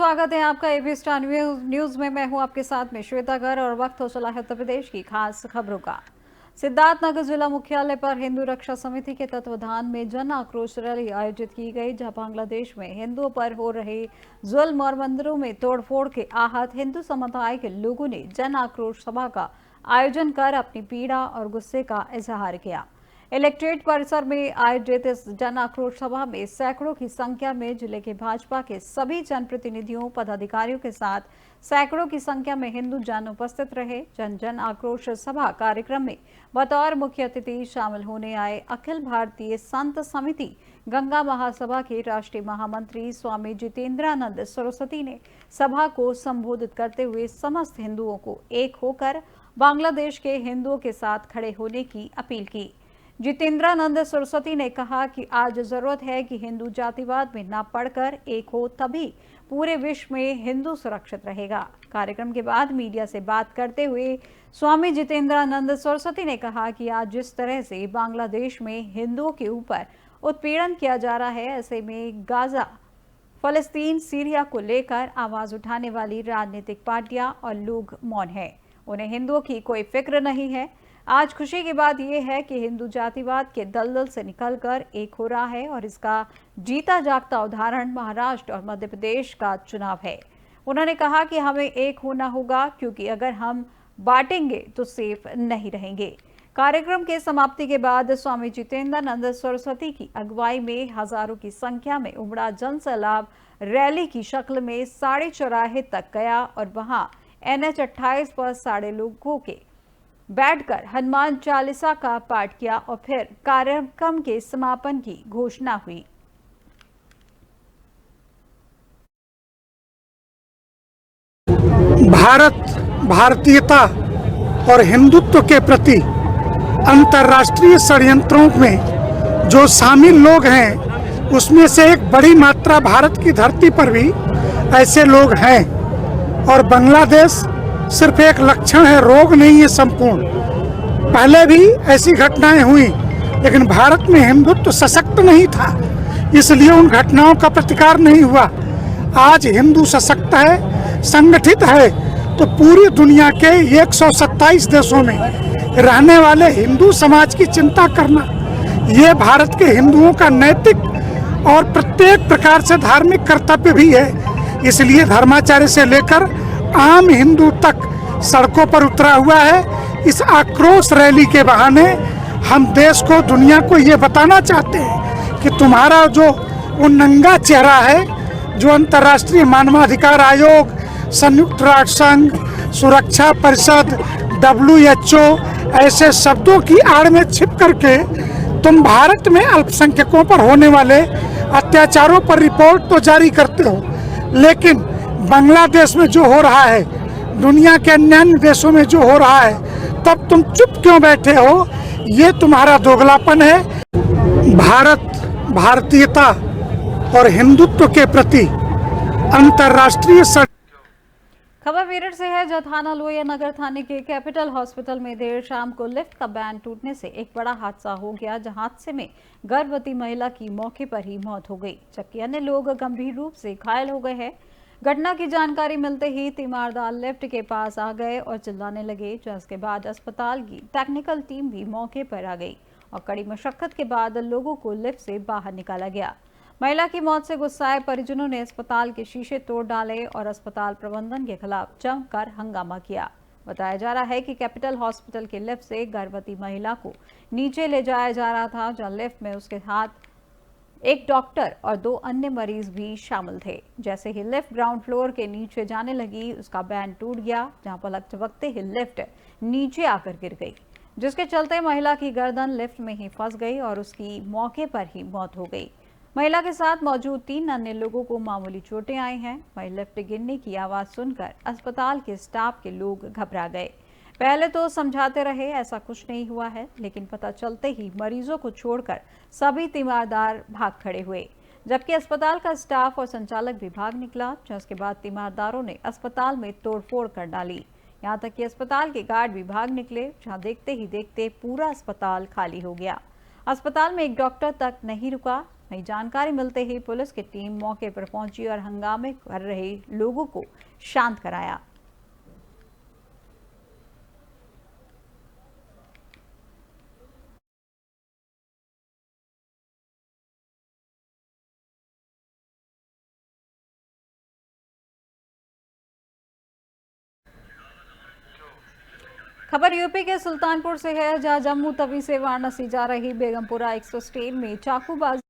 स्वागत है आपका एबी स्टार न्यूज में। मैं हूं आपके साथ में श्वेता गर और वक्त हो चला है उत्तर प्रदेश की खास खबरों का। सिद्धार्थनगर जिला मुख्यालय पर हिंदू रक्षा समिति के तत्वाधान में जन आक्रोश रैली आयोजित की गई, जहां बांग्लादेश में हिंदुओं पर हो रहे जुल्म और मंदिरों में तोड़फोड़ के आहत हिंदू समुदाय के लोगों ने जन आक्रोश सभा का आयोजन कर अपनी पीड़ा और गुस्से का इजहार किया। इलेक्ट्रेट परिसर में आयोजित इस जन आक्रोश सभा में सैकड़ों की संख्या में जिले के भाजपा के सभी जनप्रतिनिधियों, पदाधिकारियों के साथ सैकड़ों की संख्या में हिंदू जन उपस्थित रहे। जन आक्रोश सभा कार्यक्रम में बतौर मुख्य अतिथि शामिल होने आए अखिल भारतीय संत समिति गंगा महासभा के राष्ट्रीय महामंत्री स्वामी जितेंद्रानंद सरस्वती ने सभा को संबोधित करते हुए समस्त हिंदुओं को एक होकर बांग्लादेश के हिंदुओं के साथ खड़े होने की अपील की। जितेंद्रानंद सरस्वती ने कहा कि आज जरूरत है कि हिंदू जातिवाद में न पड़कर एक हो, तभी पूरे विश्व में हिंदू सुरक्षित रहेगा। कार्यक्रम के बाद मीडिया से बात करते हुए स्वामी जितेंद्रानंद सरस्वती ने कहा कि आज जिस तरह से बांग्लादेश में हिंदुओं के ऊपर उत्पीड़न किया जा रहा है, ऐसे में गाजा, फलस्तीन, सीरिया को लेकर आवाज उठाने वाली राजनीतिक पार्टियां और लोग मौन हैं। उन्हें हिंदुओं की कोई फिक्र नहीं है। आज खुशी की बात यह है कि हिंदू जातिवाद के दलदल से निकलकर एक हो रहा है और इसका जीता जागता उदाहरण महाराष्ट्र और मध्य प्रदेश का चुनाव है। उन्होंने कहा कि हमें एक होना होगा, क्योंकि अगर हम बांटेंगे तो सेफ नहीं रहेंगे। कार्यक्रम के समाप्ति के बाद स्वामी जितेंद्रानंद सरस्वती की अगुवाई में हजारों की संख्या में उमड़ा जन सैलाब रैली की शक्ल में साड़े चौराहे तक गया और वहां NH 28 पर साड़े लोगों के बैठकर हनुमान चालीसा का पाठ किया और फिर कार्यक्रम के समापन की घोषणा हुई। भारतीयता और हिंदुत्व के प्रति अंतर्राष्ट्रीय षड्यंत्रों में जो शामिल लोग हैं, उसमें से एक बड़ी मात्रा भारत की धरती पर भी ऐसे लोग हैं। और बांग्लादेश सिर्फ एक लक्षण है, रोग नहीं है संपूर्ण। पहले भी ऐसी घटनाएं हुई, लेकिन भारत में हिंदुत्व सशक्त नहीं था, इसलिए उन घटनाओं का प्रतिकार नहीं हुआ। आज हिंदू सशक्त है, संगठित है, तो पूरी दुनिया के 127 देशों में रहने वाले हिंदू समाज की चिंता करना, ये भारत के हिंदुओं का नैतिक और प्रत्येक प्रकार से धार्मिक कर्तव्य भी है। इसलिए धर्माचार्य से लेकर आम हिंदू तक सड़कों पर उतरा हुआ है। इस आक्रोश रैली के बहाने हम देश को, दुनिया को ये बताना चाहते हैं कि तुम्हारा जो वो नंगा चेहरा है, जो अंतर्राष्ट्रीय मानवाधिकार आयोग, संयुक्त राष्ट्र संघ, सुरक्षा परिषद, WHO ऐसे शब्दों की आड़ में छिप करके तुम भारत में अल्पसंख्यकों पर होने वाले अत्याचारों पर रिपोर्ट तो जारी करते हो, लेकिन बांग्लादेश में जो हो रहा है, दुनिया के अन्य देशों में जो हो रहा है, तब तुम चुप क्यों बैठे हो? ये तुम्हारा दोगलापन है। भारतीयता और हिंदुत्व के प्रति अंतर्राष्ट्रीय खबर मेरठ से है, जहां थाना लोहिया नगर थाने के कैपिटल हॉस्पिटल में देर शाम को लिफ्ट का बैंड टूटने से एक बड़ा हादसा हो गया, जहां हादसे में गर्भवती महिला की मौके पर ही मौत हो गई, जबकि अन्य लोग गंभीर रूप से घायल हो गए हैं। घटना की जानकारी मिलते ही तीमारदार लिफ्ट के पास आ गए और चिल्लाने लगे, जिसके बाद अस्पताल की टेक्निकल टीम भी मौके पर आ गई और कड़ी मशक्कत के बाद लोगों को लिफ्ट से बाहर निकाला गया। महिला की मौत से गुस्साए परिजनों ने अस्पताल के शीशे तोड़ डाले और अस्पताल प्रबंधन के खिलाफ जमकर हंगामा किया। बताया जा रहा है कि कैपिटल हॉस्पिटल के लिफ्ट से गर्भवती महिला को नीचे ले जाया जा रहा था, जहां लिफ्ट में उसके साथ एक डॉक्टर और 2 अन्य मरीज भी शामिल थे। जैसे ही लिफ्ट ग्राउंड फ्लोर के नीचे जाने लगी, उसका बैंड टूट गया, जहां पलक झपकते ही लिफ्ट नीचे आकर गिर गई, जिसके चलते महिला की गर्दन लिफ्ट में ही फंस गई और उसकी मौके पर ही मौत हो गई। महिला के साथ मौजूद 3 अन्य लोगों को मामूली चोटें आई हैं। वहीं लिफ्ट गिरने की आवाज सुनकर अस्पताल के स्टाफ के लोग घबरा गए। पहले तो समझाते रहे ऐसा कुछ नहीं हुआ है, लेकिन पता चलते ही मरीजों को छोड़कर सभी तीमारदार भाग खड़े हुए, जबकि अस्पताल का स्टाफ और संचालक भी भाग निकला। जिसके बाद तीमारदारों ने अस्पताल में तोड़फोड़ कर डाली, यहां तक कि अस्पताल के गार्ड भी भाग निकले, जहां देखते ही देखते पूरा अस्पताल खाली हो गया। अस्पताल में एक डॉक्टर तक नहीं रुका, वहीं जानकारी मिलते ही पुलिस की टीम मौके पर पहुंची और हंगामे कर रहे लोगों को शांत कराया। खबर यूपी के सुल्तानपुर से है, जहां जम्मू तवी से वाराणसी जा रही बेगमपुरा एक्सप्रेस ट्रेन में चाकूबाजी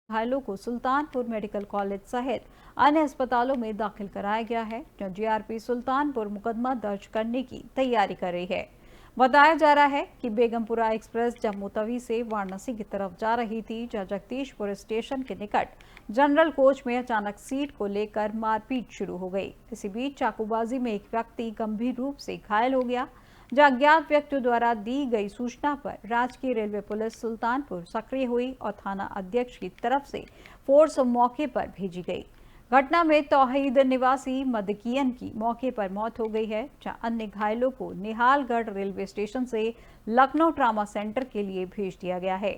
घायलों को सुल्तानपुर मेडिकल कॉलेज सहित अन्य अस्पतालों में दाखिल कराया गया है, जहां जीआरपी सुल्तानपुर मुकदमा दर्ज करने की तैयारी कर रही है। बताया जा रहा है कि बेगमपुरा एक्सप्रेस जम्मू तवी से वाराणसी की तरफ जा रही थी, जहां जगदीशपुर स्टेशन के निकट जनरल कोच में अचानक सीट को लेकर मारपीट शुरू हो गई। इसी बीच चाकूबाजी में एक व्यक्ति गंभीर रूप से घायल हो गया, जहां अज्ञात व्यक्तियों द्वारा दी गई सूचना पर राजकीय रेलवे पुलिस सुल्तानपुर सक्रिय हुई और थाना अध्यक्ष की तरफ से फोर्स मौके पर भेजी गई। घटना में तौहीद निवासी मदकियन की मौके पर मौत हो गई है, जहां अन्य घायलों को निहालगढ़ रेलवे स्टेशन से लखनऊ ट्रामा सेंटर के लिए भेज दिया गया है।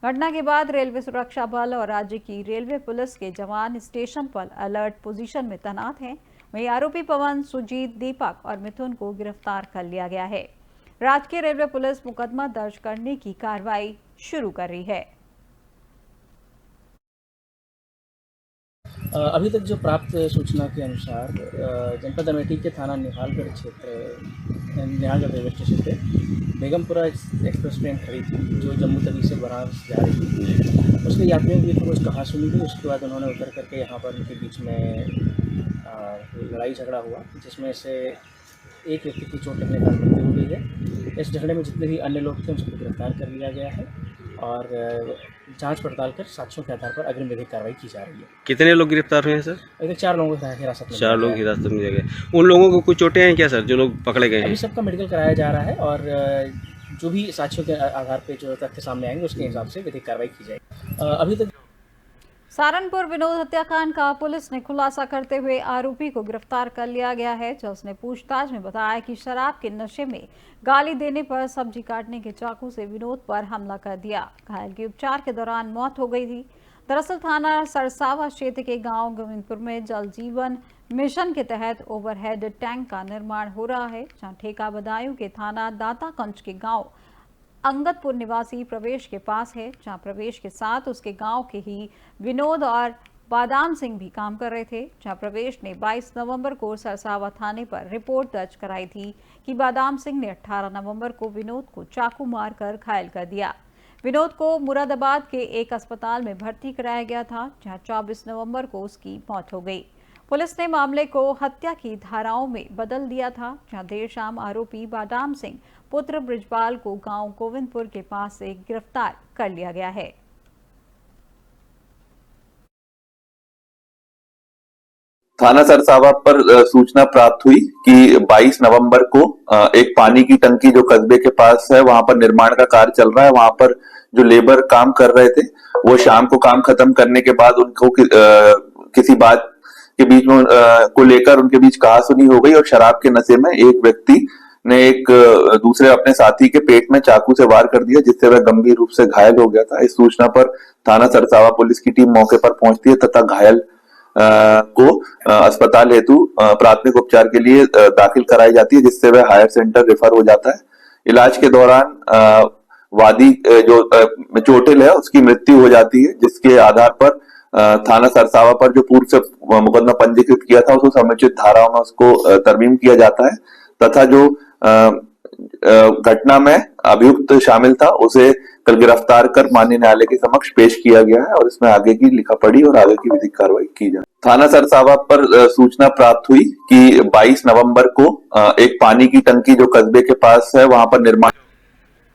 घटना के बाद रेलवे सुरक्षा बल और राज्य की रेलवे पुलिस के जवान स्टेशन पर अलर्ट पोजीशन में तैनात हैं। वहीं आरोपी पवन, सुजीत, दीपक और मिथुन को गिरफ्तार कर लिया गया है। राजकीय रेलवे पुलिस मुकदमा दर्ज करने की कार्रवाई शुरू कर रही है। अभी तक जो प्राप्त सूचना के अनुसार जनपद अमेठी के थाना निहालगढ़ रेलवे स्टेशन पे बेगमपुरा एक्सप्रेस ट्रेन खड़ी थी, जो जम्मू तवी से वाराणसी जा रही थी। उसके यात्रियों की कुछ कहा सुनी थी। उसके बाद उन्होंने उतर करके यहाँ पर उनके बीच में लड़ाई झगड़ा हुआ, जिसमें से एक व्यक्ति की चोट लगने का मृत्यु हो गई है। इस झगड़े में जितने भी अन्य लोग थे उसको गिरफ्तार कर लिया गया है और जांच पड़ताल कर साक्ष्यों के आधार पर अग्रिम विधिक कार्रवाई की जा रही है। कितने लोग गिरफ्तार हुए हैं सर? अभी तक 4 लोगों को हिरासत में 4 लोग हिरासत में लिए गए। उन लोगों को कुछ चोटें हैं क्या सर, जो लोग पकड़े गए हैं? अभी सबका मेडिकल कराया जा रहा है और जो भी साक्ष्यों के आधार पर जो तथ्य सामने आएंगे उसके हिसाब से विधिक कार्रवाई की जाएगी। अभी तक सहारनपुर विनोद हत्याकांड का पुलिस ने खुलासा करते हुए आरोपी को गिरफ्तार कर लिया गया है, जो उसने पूछताछ में बताया कि शराब के नशे में गाली देने पर सब्जी काटने के चाकू से विनोद पर हमला कर दिया। घायल की उपचार के दौरान मौत हो गई थी। दरअसल थाना सरसावा क्षेत्र के गांव गोविंदपुर में जल जीवन मिशन के तहत ओवरहेड टैंक का निर्माण हो रहा है, जहां ठेका बदायूं के थाना दाताकंज के गाँव अंगदपुर निवासी प्रवेश के पास है, जहां प्रवेश के साथ उसके गांव के ही विनोद और बादाम सिंह भी काम कर रहे थे। जहां प्रवेश ने 22 नवंबर को सरसावा थाने पर रिपोर्ट दर्ज कराई थी कि बादाम सिंह ने 18 नवंबर को विनोद को चाकू मारकर घायल कर दिया। विनोद को मुरादाबाद के एक अस्पताल में भर्ती कराया गया था, जहां 24 नवंबर को उसकी मौत हो गई। पुलिस ने मामले को हत्या की धाराओं में बदल दिया था, जहां देर शाम आरोपी बादाम सिंह पुत्र ब्रिजपाल को गांव गोविंदपुर के पास से गिरफ्तार कर लिया गया है। थाना सरसावा पर सूचना प्राप्त हुई कि 22 नवंबर को एक पानी की टंकी जो कस्बे के पास है वहां पर निर्माण का कार्य चल रहा है। वहां पर जो लेबर काम कर रहे थे वो शाम को काम खत्म करने के बाद उनको किसी बात के बीच में को लेकर उनके बीच कहासुनी हो गई और शराब के नशे में एक व्यक्ति ने एक दूसरे अपने साथी के पेट में चाकू से वार कर दिया, जिससे वह गंभीर रूप से घायल हो गया था। इस सूचना पर थाना सरसावा पुलिस की टीम मौके पर पहुंचती है तथा घायल को अस्पताल हेतु प्राथमिक उपचार के लिए दाखिल कराई जाती है, जिससे वह हायर सेंटर रेफर हो जाता है। इलाज के दौरान वादी जो चोटिल है उसकी मृत्यु हो जाती है, जिसके आधार पर थाना सरसावा पर जो पूर्व से मुकदमा पंजीकृत किया था उसको समुचित धाराओं में उसको तरमीम किया जाता है तथा जो घटना में अभियुक्त शामिल था उसे कल गिरफ्तार कर माननीय न्यायालय के समक्ष पेश किया गया है और इसमें आगे की लिखा पढ़ी और आगे की विधिक कार्रवाई की जाए। थाना सरसावा पर सूचना प्राप्त हुई कि 22 नवंबर को एक पानी की टंकी जो कस्बे के पास है वहां पर निर्माण।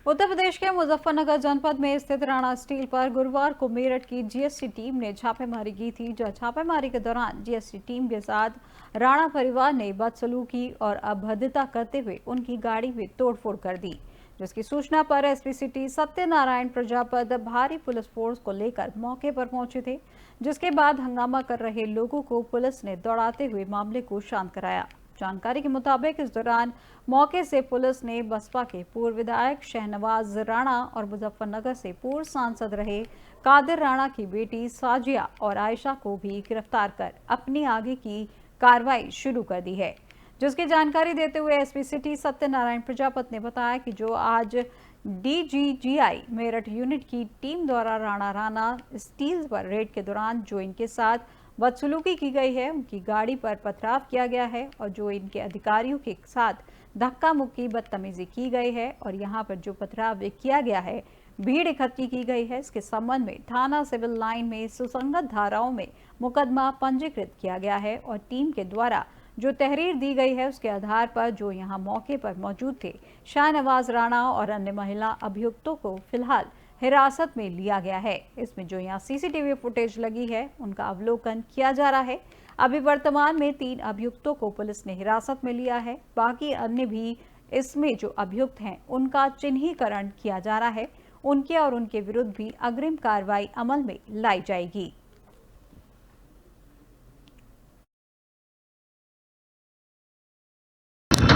उत्तर प्रदेश के मुजफ्फरनगर जनपद में स्थित राणा स्टील पर गुरुवार को मेरठ की जीएसटी टीम ने छापेमारी की थी, जो छापेमारी के दौरान जीएसटी टीम के साथ राणा परिवार ने बदसलूकी और अभद्रता करते हुए उनकी गाड़ी में तोड़फोड़ कर दी, जिसकी सूचना पर एसपी सिटी सत्यनारायण प्रजापत भारी पुलिस फोर्स को लेकर मौके पर पहुंचे थे, जिसके बाद हंगामा कर रहे लोगों को पुलिस ने दौड़ाते हुए मामले को शांत कराया। जानकारी के मुताबिक इस दौरान मौके से पुलिस ने बसपा के पूर्व विधायक शहनवाज राणा और मुजफ्फरनगर से पूर्व सांसद रहे कादिर राणा की बेटी साजिया और आयशा को भी गिरफ्तार कर अपनी आगे की कार्रवाई शुरू कर दी है। जिसकी जानकारी देते हुए एसपी सिटी सत्यनारायण प्रजापत ने बताया कि जो आज डीजीजीआई मेरठ यूनिट की टीम द्वारा राणा स्टील पर रेड के दौरान जो इनके साथ बदसलूकी की गई है, उनकी गाड़ी पर पथराव किया गया है और जो इनके अधिकारियों के साथ धक्का मुक्की बदतमीजी की गई है और यहां पर जो पथराव किया गया है, भीड़ इकट्ठी की गई है, इसके संबंध में थाना सिविल लाइन में सुसंगत धाराओं में मुकदमा पंजीकृत किया गया है और टीम के द्वारा जो तहरीर दी गई है उसके आधार पर जो यहां मौके पर मौजूद थे शाहनवाज राणा और अन्य महिला अभियुक्तों को फिलहाल हिरासत में लिया गया है। इसमें जो यहाँ सीसीटीवी फुटेज लगी है उनका अवलोकन किया जा रहा है। अभी वर्तमान में 3 अभियुक्तों को पुलिस ने हिरासत में लिया है। बाकी अन्य भी इसमें जो अभियुक्त हैं उनका चिन्हीकरण किया जा रहा है। उनके और उनके विरुद्ध भी अग्रिम कार्रवाई अमल में लाई जाएगी।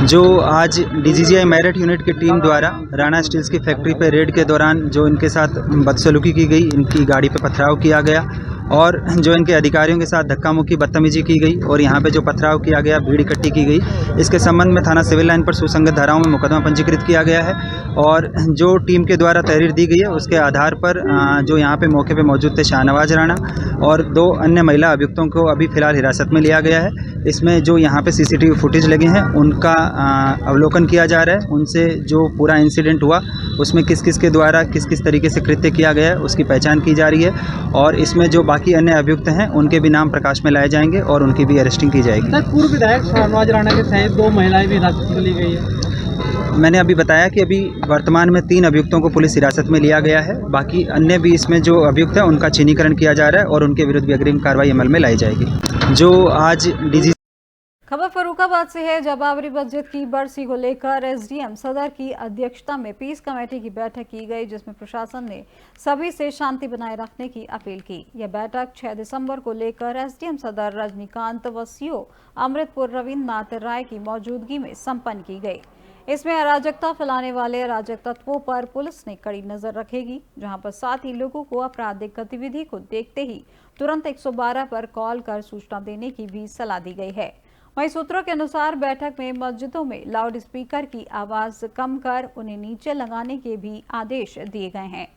जो आज डीजीजीआई मेरठ यूनिट की टीम द्वारा राणा स्टील्स की फैक्ट्री पर रेड के दौरान जो इनके साथ बदसलूकी की गई, इनकी गाड़ी पर पथराव किया गया और जो इनके अधिकारियों के साथ धक्का मुक्की बदतमीजी की गई और यहाँ पे जो पथराव किया गया, भीड़ इकट्ठी की गई, इसके संबंध में थाना सिविल लाइन पर सुसंगत धाराओं में मुकदमा पंजीकृत किया गया है और जो टीम के द्वारा तहरीर दी गई है उसके आधार पर जो यहाँ पे मौके पे मौजूद थे शाहनवाज राणा और 2 अन्य महिला अभियुक्तों को अभी फिलहाल हिरासत में लिया गया है। इसमें जो यहाँ पे सीसीटीवी फुटेज लगे हैं उनका अवलोकन किया जा रहा है। उनसे जो पूरा इंसिडेंट हुआ उसमें किस किस के द्वारा किस किस तरीके से कृत्य किया गया है उसकी पहचान की जा रही है और इसमें जो बाकी अन्य अभियुक्त हैं उनके भी नाम प्रकाश में लाए जाएंगे और उनकी भी अरेस्टिंग की जाएगी। पूर्व विधायक शाहनवाज राणा के सहित 2 महिलाएं भी हिरासत में ली गई है। मैंने अभी बताया कि अभी वर्तमान में 3 अभियुक्तों को पुलिस हिरासत में लिया गया है। बाकी अन्य भी इसमें जो अभियुक्त हैं उनका चिन्हीकरण किया जा रहा है और उनके विरुद्ध भी अग्रिम कार्रवाई अमल में लाई जाएगी। जो आज डीजी खबर फर्रुखाबाद से है, जब बाबरी मस्जिद की बरसी को लेकर एसडीएम सदर की अध्यक्षता में पीस कमेटी की बैठक की गई, जिसमें प्रशासन ने सभी से शांति बनाए रखने की अपील की। यह बैठक 6 दिसंबर को लेकर एसडीएम सदर रजनीकांत व सीओ अमृतपुर रविन्द्रनाथ राय की मौजूदगी में संपन्न की गई। इसमें अराजकता फैलाने वाले अराजक तत्वों पर पुलिस ने कड़ी नजर रखेगी, जहां पर साथ ही लोगों को आपराधिक गतिविधि को देखते ही तुरंत 112 पर कॉल कर सूचना देने की भी सलाह दी गई है। वहीं सूत्रों के अनुसार बैठक में मस्जिदों में लाउड स्पीकर की आवाज कम कर उन्हें नीचे लगाने के भी आदेश दिए गए हैं।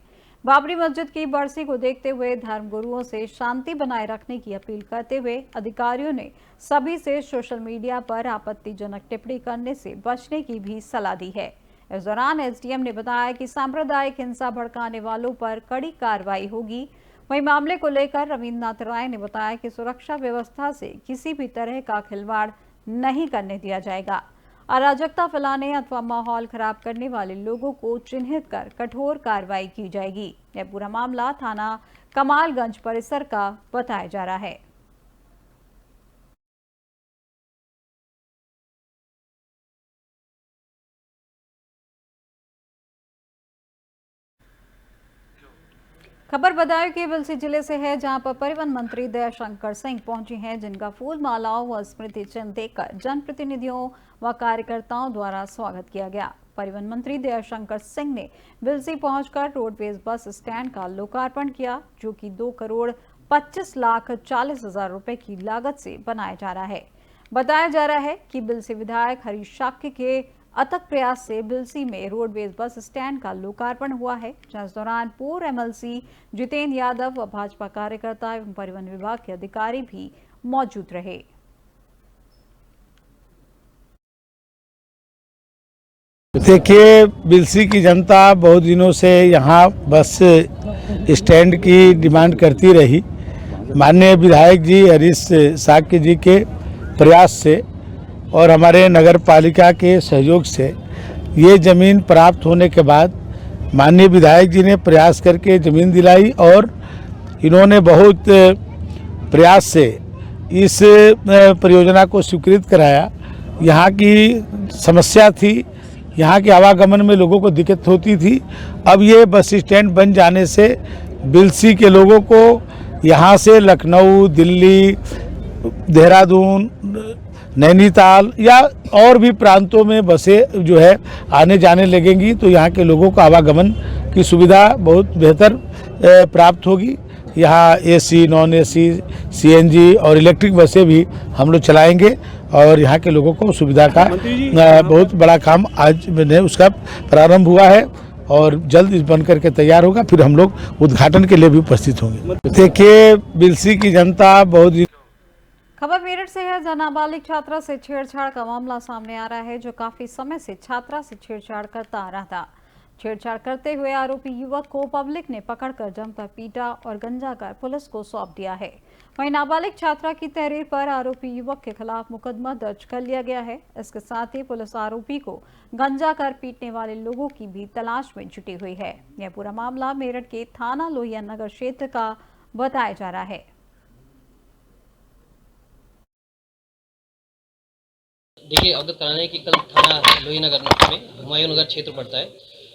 बाबरी मस्जिद की बरसी को देखते हुए धर्मगुरुओं से शांति बनाए रखने की अपील करते हुए अधिकारियों ने सभी से सोशल मीडिया पर आपत्तिजनक टिप्पणी करने से बचने की भी सलाह दी है। इस दौरान एसडीएम ने बताया कि सांप्रदायिक हिंसा भड़काने वालों पर कड़ी कार्रवाई होगी। वहीं मामले को लेकर रविन्द्रनाथ राय ने बताया कि सुरक्षा व्यवस्था से किसी भी तरह का खिलवाड़ नहीं करने दिया जाएगा। अराजकता फैलाने अथवा माहौल खराब करने वाले लोगों को चिन्हित कर कठोर कार्रवाई की जाएगी। यह पूरा मामला थाना कमालगंज परिसर का बताया जा रहा है। खबर बदायूं के बिलसी जिले से है, जहां पर परिवहन मंत्री दयाशंकर सिंह पहुंची हैं, जिनका फूल मालाओं व स्मृति चिन्ह देकर जनप्रतिनिधियों व कार्यकर्ताओं द्वारा स्वागत किया गया। परिवहन मंत्री दयाशंकर सिंह ने बिलसी पहुंचकर रोडवेज बस स्टैंड का लोकार्पण किया, जो कि 2,25,40,000 रुपए की लागत से बनाया जा रहा है। बताया जा रहा है कि बिलसी विधायक हरीश शाक्य के अथक प्रयास से बिलसी में रोडवेज बस स्टैंड का लोकार्पण हुआ है, जहां इस दौरान पूर्व एमएलसी जितेंद्र यादव व भाजपा कार्यकर्ता एवं परिवहन विभाग के अधिकारी भी मौजूद रहे। देखिए, बिलसी की जनता बहुत दिनों से यहाँ बस स्टैंड की डिमांड करती रही। माननीय विधायक जी हरीश शाक्य जी के प्रयास से और हमारे नगर पालिका के सहयोग से ये ज़मीन प्राप्त होने के बाद माननीय विधायक जी ने प्रयास करके ज़मीन दिलाई और इन्होंने बहुत प्रयास से इस परियोजना को स्वीकृत कराया। यहाँ की समस्या थी यहाँ के आवागमन में लोगों को दिक्कत होती थी। अब ये बस स्टैंड बन जाने से बिलसी के लोगों को यहाँ से लखनऊ, दिल्ली, देहरादून, नैनीताल या और भी प्रांतों में बसें जो है आने जाने लगेंगी, तो यहाँ के लोगों को आवागमन की सुविधा बहुत बेहतर प्राप्त होगी। यहाँ एसी, नॉन एसी, सीएनजी और इलेक्ट्रिक बसें भी हम लोग चलाएंगे और यहाँ के लोगों को सुविधा का बहुत बड़ा काम आज में उसका प्रारंभ हुआ है और जल्द इस बन करके तैयार होगा। फिर हम लोग उद्घाटन के लिए भी उपस्थित होंगे। देखिए, बिलसी की जनता बहुत। खबर मेरठ से है, जहां नाबालिग छात्रा से छेड़छाड़ का मामला सामने आ रहा है, जो काफी समय से छात्रा से छेड़छाड़ करता आ रहा था। छेड़छाड़ करते हुए आरोपी युवक को पब्लिक ने पकड़कर जमकर पीटा और गंजा कर पुलिस को सौंप दिया है। वहीं नाबालिग छात्रा की तहरीर पर आरोपी युवक के खिलाफ मुकदमा दर्ज कर लिया गया है। इसके साथ ही पुलिस आरोपी को गंजा कर पीटने वाले लोगों की भी तलाश में जुटी हुई है। यह पूरा मामला मेरठ के थाना लोहिया नगर क्षेत्र का बताया जा रहा है। देखिए, अवगत कराना है कि कल थाना लोही नगर में हुमायूं नगर क्षेत्र पड़ता है,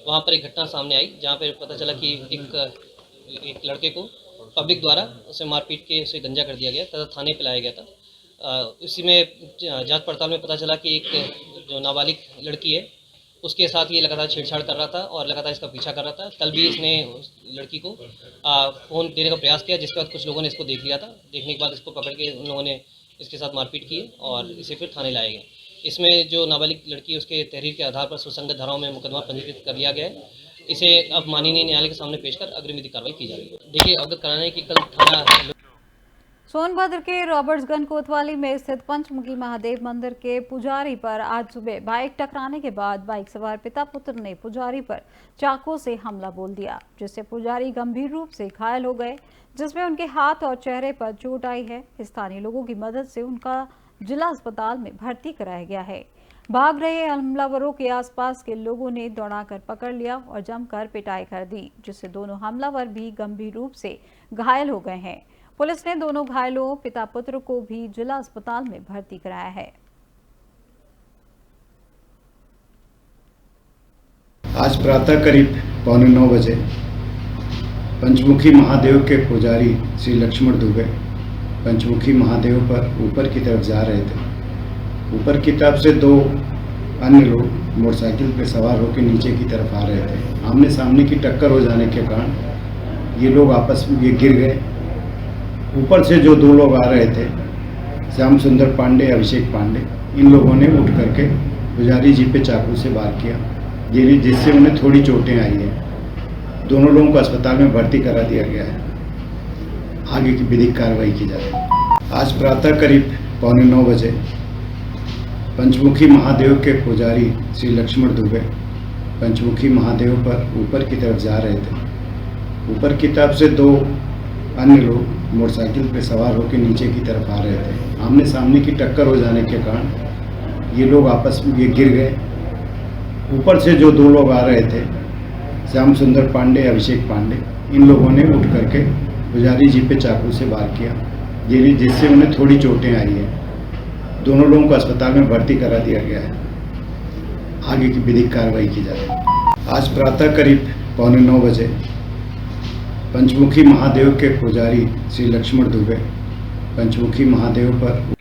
वहाँ पर एक घटना सामने आई जहाँ पर पता चला कि एक लड़के को पब्लिक द्वारा उसे मारपीट के उसे गंजा कर दिया गया तथा थाने पे लाया गया था। इसी में जांच पड़ताल में पता चला कि एक जो नाबालिग लड़की है उसके साथ ये लगातार छेड़छाड़ कर रहा था और लगातार इसका पीछा कर रहा था। कल भी इसने उस लड़की को फ़ोन देने का प्रयास किया, जिसके बाद कुछ लोगों ने इसको देख लिया था। देखने के बाद इसको पकड़ के उन लोगों ने इसके साथ मारपीट की और इसे फिर थाने लाए गए। इसमें जो नाबालिग लड़की है उसके तहरीर के आधार पर सुसंगत धाराओं में मुकदमा पंजीकृत कर लिया गया है। इसे अब माननीय न्यायालय के सामने पेश कर अग्रिम विधिक कार्रवाई की जा रही है। देखिए, अवगत कराना है कि कल थाना सोनभद्र के रॉबर्ट्सगंज कोतवाली में स्थित पंचमुखी महादेव मंदिर के पुजारी पर आज सुबह बाइक टकराने के बाद बाइक सवार पिता पुत्र ने पुजारी पर चाकू से हमला बोल दिया, जिससे पुजारी गंभीर रूप से घायल हो गए, जिसमें उनके हाथ और चेहरे पर चोट आई है। स्थानीय लोगों की मदद से उनका जिला अस्पताल में भर्ती कराया गया है। भाग रहे हमलावरों के आसपास के लोगों ने दौड़ाकर पकड़ लिया और जमकर पिटाई कर दी, जिससे दोनों हमलावर भी गंभीर रूप से घायल हो गए हैं। पुलिस ने दोनों घायलों पिता पुत्र को भी जिला अस्पताल में भर्ती कराया है। आज प्रातः करीब 8:45 बजे पंचमुखी महादेव के पुजारी श्री लक्ष्मण दुबे पंचमुखी महादेव पर ऊपर की तरफ जा रहे थे। ऊपर की तरफ से दो अन्य लोग मोटरसाइकिल पर सवार होकर नीचे की तरफ आ रहे थे। आमने सामने की टक्कर हो जाने के कारण ये लोग आपस में गिर गए। ऊपर से जो दो लोग आ रहे थे, श्याम सुंदर पांडे, अभिषेक पांडे, इन लोगों ने उठ करके पुजारी जी पे चाकू से वार किया, जिससे उन्हें थोड़ी चोटें आई हैं। दोनों लोगों को अस्पताल में भर्ती करा दिया गया है। आगे की विधिक कार्रवाई की जा रही है। आज प्रातः करीब 8:45 बजे पंचमुखी महादेव के पुजारी श्री लक्ष्मण दुबे पंचमुखी महादेव पर ऊपर की तरफ जा रहे थे। ऊपर की तरफ से दो अन्य लोग मोटरसाइकिल पर सवार होकर नीचे की तरफ आ रहे थे। आमने सामने की टक्कर हो जाने के कारण ये लोग आपस में गिर गए। ऊपर से जो दो लोग आ रहे थे, श्याम सुंदर पांडे, अभिषेक पांडे, इन लोगों ने उठ करके पुजारी जी पे चाकू से वार किया, जिससे उन्हें थोड़ी चोटें आई हैं। दोनों लोगों को अस्पताल में भर्ती करा दिया गया है। आगे की विधिक कार्रवाई की जा रही है। आज प्रातः करीब 8:45 बजे पंचमुखी महादेव के पुजारी श्री लक्ष्मण दुबे पंचमुखी महादेव पर।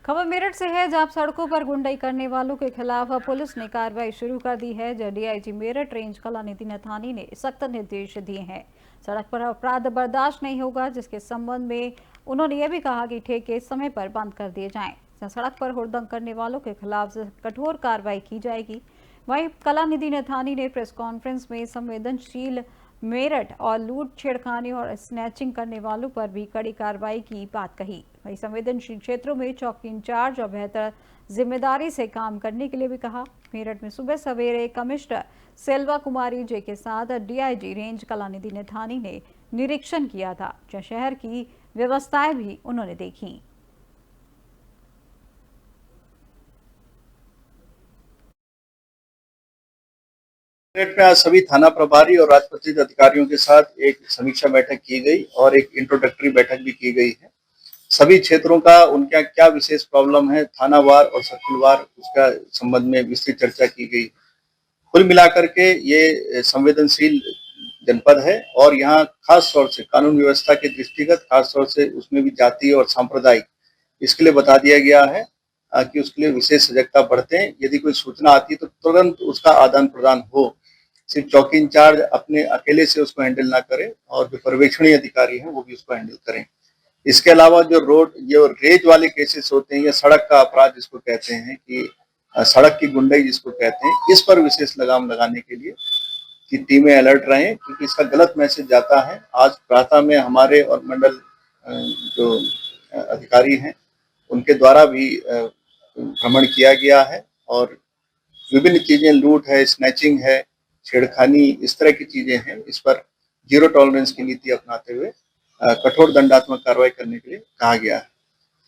खबर मेरठ से है, जहां सड़कों पर गुंडाई करने वालों के खिलाफ पुलिस ने कार्रवाई शुरू कर दी है। डीआईजी मेरठ रेंज कलानिधि नथानी ने सख्त निर्देश दिए हैं। सड़क पर अपराध बर्दाश्त नहीं होगा, जिसके संबंध में उन्होंने ये भी कहा कि ठेके समय पर बंद कर दिए जाएं। सड़क पर हुड़दंग करने वालों के खिलाफ कठोर कार्रवाई की जाएगी। वहीं कलानिधि नथानी ने प्रेस कॉन्फ्रेंस में संवेदनशील मेरठ और लूट, छेड़खानी और स्नैचिंग करने वालों पर भी कड़ी कार्रवाई की बात कही। वहीं संवेदनशील क्षेत्रों में चौकी इंचार्ज और बेहतर जिम्मेदारी से काम करने के लिए भी कहा। मेरठ में सुबह सवेरे कमिश्नर सेल्वा कुमारी जे के साथ डीआईजी रेंज कलानिधि नथानी ने निरीक्षण किया था, जहां शहर की व्यवस्थाएं भी उन्होंने देखी। मेरठ में आज सभी थाना प्रभारी और राजपत्रित अधिकारियों के साथ एक समीक्षा बैठक की गई और एक इंट्रोडक्टरी बैठक भी की गई है। सभी क्षेत्रों का उनका क्या विशेष प्रॉब्लम है, थानावार और सर्कलवार उसका संबंध में विस्तृत चर्चा की गई। कुल मिलाकर के ये संवेदनशील जनपद है और यहाँ खास तौर से कानून व्यवस्था के दृष्टिगत खास तौर से उसमें भी जातीय और सांप्रदायिक इसके लिए बता दिया गया है कि उसके लिए विशेष सजगता बरतें। यदि कोई सूचना आती है तो तुरंत उसका आदान प्रदान हो। सिर्फ चौकी इंचार्ज अपने अकेले से उसको हैंडल ना करें और जो पर्यवेक्षणीय अधिकारी हैं वो भी उसको हैंडल करें। इसके अलावा जो रेज वाले केसेस होते हैं या सड़क का अपराध जिसको कहते हैं कि सड़क की गुंडाई जिसको कहते हैं, इस पर विशेष लगाम लगाने के लिए कि टीमें अलर्ट रहें, क्योंकि इसका गलत मैसेज जाता है। आज प्रातः में हमारे और मंडल जो अधिकारी हैं उनके द्वारा भी भ्रमण किया गया है और विभिन्न चीजें लूट है, स्नैचिंग है, छेड़खानी, इस तरह की चीजें हैं, इस पर जीरो टॉलरेंस की नीति अपनाते हुए कठोर दंडात्मक कार्रवाई करने के लिए कहा गया है।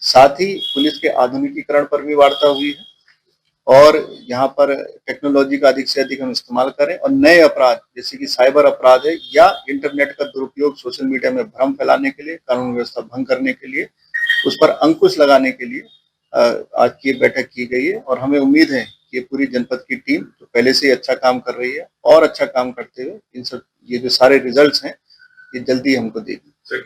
साथ ही पुलिस के आधुनिकीकरण पर भी वार्ता हुई है और यहाँ पर टेक्नोलॉजी का अधिक से अधिक हम इस्तेमाल करें और नए अपराध जैसे कि साइबर अपराध है या इंटरनेट का दुरुपयोग सोशल मीडिया में भ्रम फैलाने के लिए, कानून व्यवस्था भंग करने के लिए, उस पर अंकुश लगाने के लिए आज की बैठक की गई है और हमें उम्मीद है कि पूरी जनपद की टीम जो पहले से ही अच्छा काम कर रही है और अच्छा काम करते हुए इन सब ये जो सारे रिजल्ट्स हैं ये जल्दी हमको देगी। ये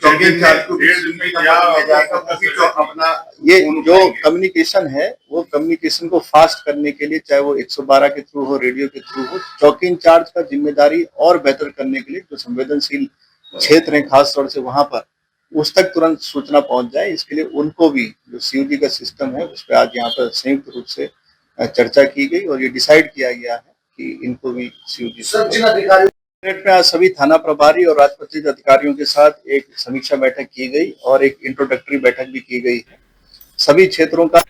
जो कम्युनिकेशन है वो कम्युनिकेशन को फास्ट करने के लिए चाहे वो 112 के थ्रू हो, रेडियो के थ्रू हो, चौकी इंचार्ज का जिम्मेदारी और बेहतर करने के लिए जो संवेदनशील क्षेत्र हैं खास तौर से वहां पर उस तक तुरंत सूचना पहुंच जाए, इसके लिए उनको भी जो सीयूजी का सिस्टम है उस पर आज यहाँ पर संयुक्त रूप से चर्चा की गई और ये डिसाइड किया गया है कि इनको भी सीयूजी में आज सभी थाना प्रभारी और राजपत्रित अधिकारियों के साथ एक समीक्षा बैठक की गई और एक इंट्रोडक्टरी बैठक भी की गई है। सभी क्षेत्रों का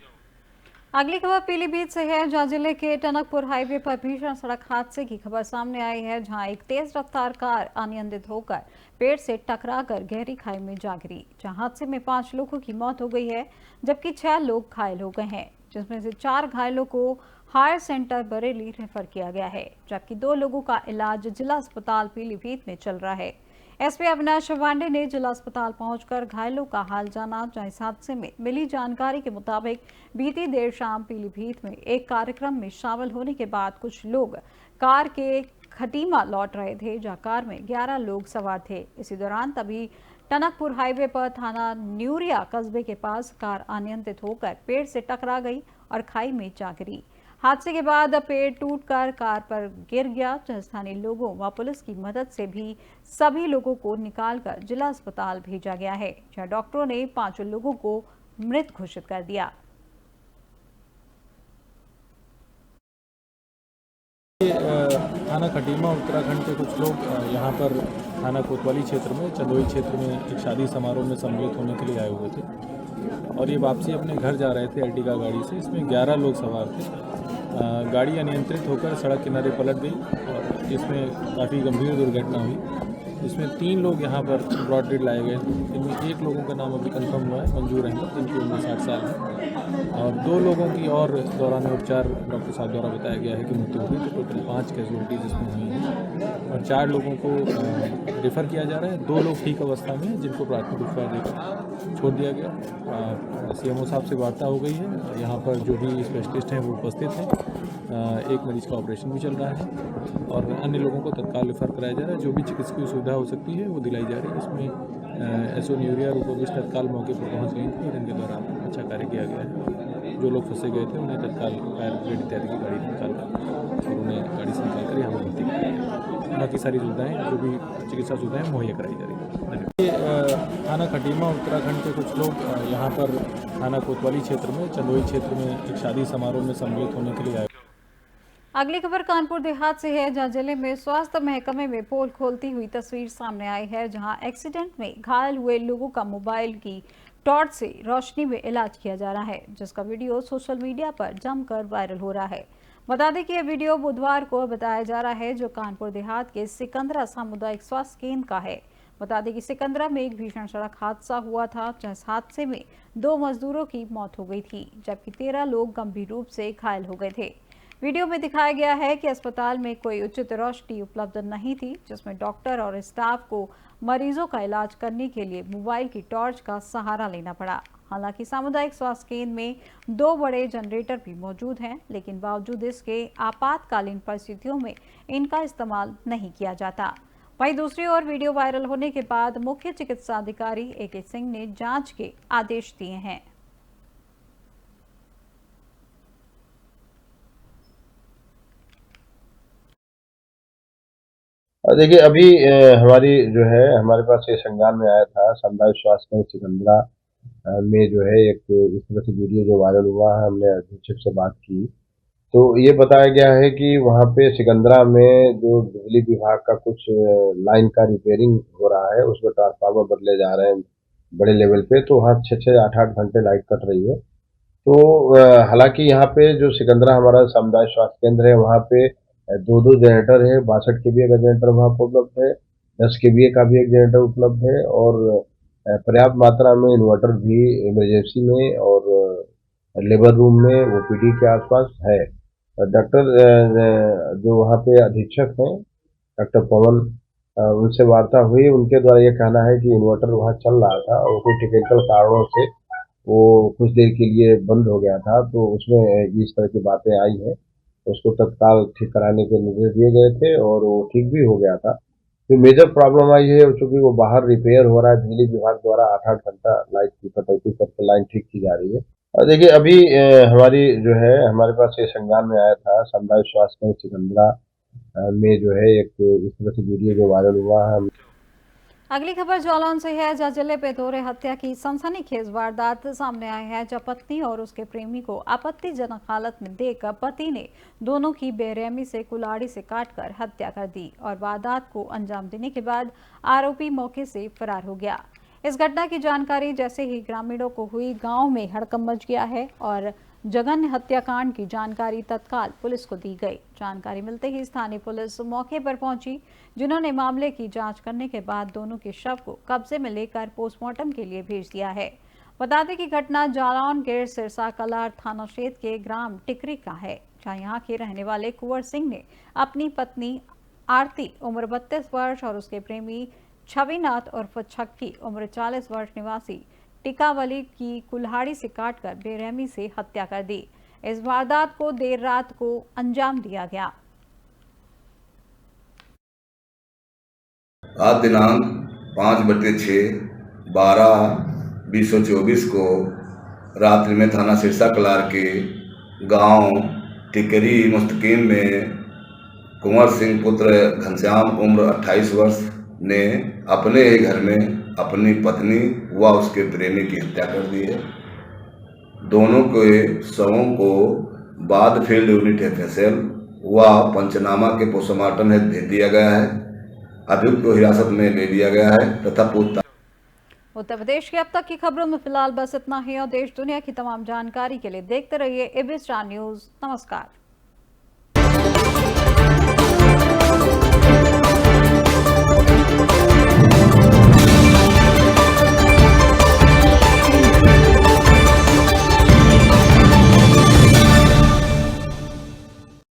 अगली खबर पीलीभीत से है, जहां जिले के टनकपुर हाईवे पर भीषण सड़क हादसे की खबर सामने आई है, जहां एक तेज रफ्तार कार अनियंत्रित होकर पेड़ से टकराकर गहरी खाई में जा गिरी, जहां हादसे में 5 लोगों की मौत हो गई है जबकि 6 लोग घायल हो गए हैं, जिसमें से 4 घायलों को हायर सेंटर बरेली रेफर किया गया है, जबकि 2 लोगों का इलाज जिला अस्पताल पीलीभीत में चल रहा है। एसपी अविनाश पांडे ने जिला अस्पताल पहुंचकर घायलों का हाल जाना, जहां इस हादसे में मिली जानकारी के मुताबिक बीती देर शाम पीलीभीत में एक कार्यक्रम में शामिल होने के बाद कुछ लोग कार के खटीमा लौट रहे थे, जहां कार में 11 लोग सवार थे। इसी दौरान तभी टनकपुर हाईवे पर थाना न्यूरिया कस्बे के पास कार अनियंत्रित होकर पेड़ से टकरा गई और खाई में जा गिरी। हादसे के बाद पेड़ टूटकर कार पर गिर गया, जहां स्थानीय लोगों व पुलिस की मदद से भी सभी लोगों को निकालकर जिला अस्पताल भेजा गया है, जहां डॉक्टरों ने 5 लोगों को मृत घोषित कर दिया। थाना खटीमा उत्तराखंड के कुछ लोग यहाँ पर थाना कोतवाली क्षेत्र में चंदोई क्षेत्र में एक शादी समारोह में सम्मिलित होने के लिए आए हुए थे और ये वापसी अपने घर जा रहे थे अर्टिगा गाड़ी से। इसमें 11 लोग सवार थे। गाड़ी अनियंत्रित होकर सड़क किनारे पलट गई और इसमें काफ़ी गंभीर दुर्घटना हुई। इसमें 3 लोग यहाँ पर ब्रॉड डेड लाए गए, इनमें 1 लोगों का नाम अभी कंफर्म हुआ है, मंजूर अहमद, जिनकी उम्र 60 साल है और 2 लोगों की और दौरान उपचार डॉक्टर साहब द्वारा बताया गया है कि मृत्यु हुई। तो टोटल 5 कैजुअलिटीज इसमें हुई हैं और 4 लोगों को रेफ़र किया जा रहा है। 2 लोग ठीक अवस्था में हैं जिनको प्राथमिक उपचार देकर छोड़ दिया गया। सीएमओ साहब से वार्ता हो गई है, यहाँ पर जो भी स्पेशलिस्ट हैं वो उपस्थित हैं। एक मरीज का ऑपरेशन भी चल रहा है और अन्य लोगों को तत्काल रेफर कराया जा रहा है। जो भी चिकित्सकीय सुविधा हो सकती है वो दिलाई जा रही है। इसमें एसओ न्यूरिया रूपोविस्ट तत्काल मौके पर पहुंच गई थी और इनके द्वारा अच्छा कार्य किया गया है। जो लोग फंसे गए थे उन्हें तत्काल फायर ब्रिगेड इत्यादि की गाड़ी निकालकर और उन्हें गाड़ी से निकालकर यहाँ पर भर्ती किया गया। बाकी सारी सुविधाएँ जो भी चिकित्सा सुविधाएँ मुहैया कराई जा रही है। थाना खटीमा उत्तराखंड के कुछ लोग यहाँ पर थाना कोतवाली क्षेत्र में चंदोई क्षेत्र में एक शादी समारोह में सम्मिलित होने के लिए आए। अगली खबर कानपुर देहात से है, जहां जिले में स्वास्थ्य महकमे में पोल खोलती हुई तस्वीर सामने आई है, जहां एक्सीडेंट में घायल हुए लोगों का मोबाइल की टॉर्च से रोशनी में इलाज किया जा रहा है, जिसका वीडियो सोशल मीडिया पर जमकर वायरल हो रहा है। बता दें कि यह वीडियो बुधवार को बताया जा रहा है, जो कानपुर देहात के सिकंदरा सामुदायिक स्वास्थ्य केंद्र का है। बता दें कि सिकंदरा में एक भीषण सड़क हादसा हुआ था, जहां इस हादसे में 2 मजदूरों की मौत हो गई थी, जबकि 13 लोग गंभीर रूप से घायल हो गए थे। वीडियो में दिखाया गया है कि अस्पताल में कोई उचित रोशनी उपलब्ध नहीं थी, जिसमें डॉक्टर और स्टाफ को मरीजों का इलाज करने के लिए मोबाइल की टॉर्च का सहारा लेना पड़ा। हालांकि सामुदायिक स्वास्थ्य केंद्र में 2 बड़े जनरेटर भी मौजूद हैं, लेकिन बावजूद इसके आपातकालीन परिस्थितियों में इनका इस्तेमाल नहीं किया जाता। वहीं दूसरी ओर वीडियो वायरल होने के बाद मुख्य चिकित्सा अधिकारी AK सिंह ने जांच के आदेश दिए हैं। देखिए अभी हमारी जो है हमारे पास ये संज्ञान में आया था सामुदायिक स्वास्थ्य केंद्र सिकंदरा में जो है एक इस तरह से वीडियो जो वायरल हुआ है, हमने अधीक्षक से बात की तो ये बताया गया है कि वहाँ पे सिकंदरा में जो बिजली विभाग का कुछ लाइन का रिपेयरिंग हो रहा है, उसमें ट्रांसफार्मर बदले जा रहे हैं बड़े लेवल पे, तो वहाँ 6-6, 8-8 घंटे लाइट कट रही है। तो हालांकि यहाँ पे जो सिकंदरा हमारा सामुदायिक स्वास्थ्य केंद्र है, वहाँ पे 2-2 जनरेटर है, 62 kVA का जनरेटर वहाँ पर उपलब्ध है, 10 kVA का भी एक जनरेटर उपलब्ध है और पर्याप्त मात्रा में इन्वर्टर भी इमरजेंसी में और लेबर रूम में OPD के आसपास है। डॉक्टर जो वहाँ पे अधीक्षक हैं डॉक्टर पवन, उनसे वार्ता हुई, उनके द्वारा ये कहना है कि इन्वर्टर वहाँ चल रहा था और कुछ टेक्निकल कारणों से वो कुछ देर के लिए बंद हो गया था, तो उसमें इस तरह की बातें आई हैं। उसको तत्काल ठीक कराने के निर्देश दिए गए थे और वो ठीक भी हो गया था। जो मेजर प्रॉब्लम आई है चूँकि वो बाहर रिपेयर हो रहा है, बिजली विभाग द्वारा 8-8 घंटा लाइट की कटौती करके लाइन ठीक की जा रही है। और देखिए अभी हमारी जो है हमारे पास ये संज्ञान में आया था सामुदायिक स्वास्थ्य केंद्र सिकंदरा में जो है एक इस तरह से वीडियो जो वायरल हुआ है। अगली खबर जालौन से है, जहाँ जिले पे दोहरे हत्या की सनसनीखेज वारदात सामने आई है, जब पत्नी और उसके प्रेमी को आपत्तिजनक हालत में देखकर पति ने दोनों की बेरहमी से कुल्हाड़ी से काटकर हत्या कर दी और वारदात को अंजाम देने के बाद आरोपी मौके से फरार हो गया। इस घटना की जानकारी जैसे ही ग्रामीणों को हुई, गांव में हड़कंप मच गया है और जघन्य हत्याकांड की जानकारी तत्काल पुलिस को दी गई। जानकारी मिलते ही स्थानीय पुलिस मौके पर पहुंची, जिन्होंने मामले की जांच करने के बाद दोनों के शव को कब्जे में लेकर पोस्टमार्टम के लिए भेज दिया है। बता दें कि घटना जालौन के सिरसा कलार थाना क्षेत्र के ग्राम टिकरी का है, जहां यहां के रहने वाले कुंवर सिंह ने अपनी पत्नी आरती उम्र 32 वर्ष और उसके प्रेमी छविनाथ उर्फ छक्की उम्र 40 वर्ष निवासी टिकावली की कुल्हाड़ी से काटकर बेरहमी से हत्या कर दी। इस वारदात को देर रात को अंजाम दिया गया। आज दिनांक 5/6/12/2024 को रात्रि में थाना सिरसा कलार के गांव टिकरी मुस्तकीम में कुंवर सिंह पुत्र घनश्याम उम्र 28 वर्ष ने अपने ही घर में अपनी पत्नी व उसके प्रेमी की हत्या कर दी है। दोनों के शवों को बाद फील्ड यूनिट FSL व पंचनामा के पोस्टमार्टम हेतु भेज दिया गया है। अभियुक्त को हिरासत में ले लिया गया है तथा पूछताछ। उत्तर प्रदेश की अब तक की खबरों में फिलहाल बस इतना ही और देश दुनिया की तमाम जानकारी के लिए देखते रहिए AB स्टार न्यूज। नमस्कार।